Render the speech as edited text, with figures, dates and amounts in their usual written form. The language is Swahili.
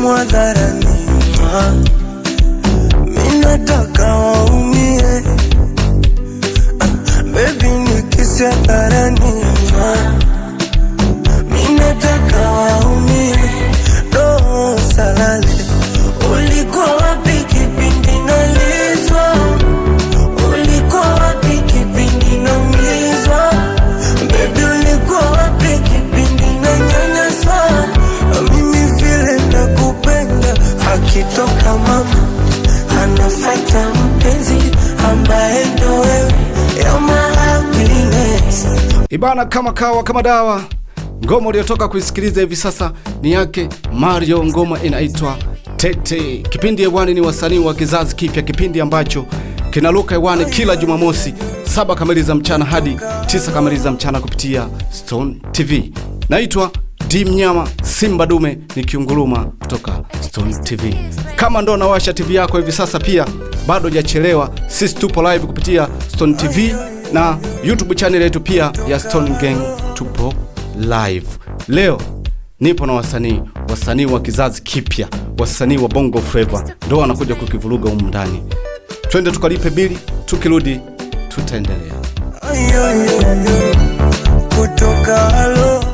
hadharani, mimi nataka waumie. Baby nikisi hadharani, mimi nataka waumie. No salale, ulikuwa wapi kipindi nalizwa? Ulikuwa wapi kipindi naumizwa? Baby ulikuwa wapi kipindi nanyanyaswa? Mimi vile nakupenda, akitoka mama anafuata mpenzi ambaye ndo wewe. You're my happiness. Ibana kama kawa kama dawa. Ngoma uliyotoka kuisikiliza hivi sasa ni yake Mario, ngoma inaitwa Tete. Kipindi hewani ni wasanii wa kizazi kipya, kipindi ambacho kinaruka hewani kila Jumamosi 7 kamili za mchana hadi 9 kamili za mchana kupitia Stone TV. Naitwa D Mnyama Simba Dume, nikiunguruma kutoka Stone TV. Kama ndo nawasha TV yako hivi sasa, pia bado hujachelewa, sisi tupo live kupitia Stone TV na YouTube channel yetu pia ya Stone Gang, tupo live. Leo nipo na wasanii wa kizazi kipya, wasanii wa Bongo Flava, ndo wanakuja kukivuruga humu ndani. Twende tukalipe bili, tukirudi tutaendelea. Kutoka halo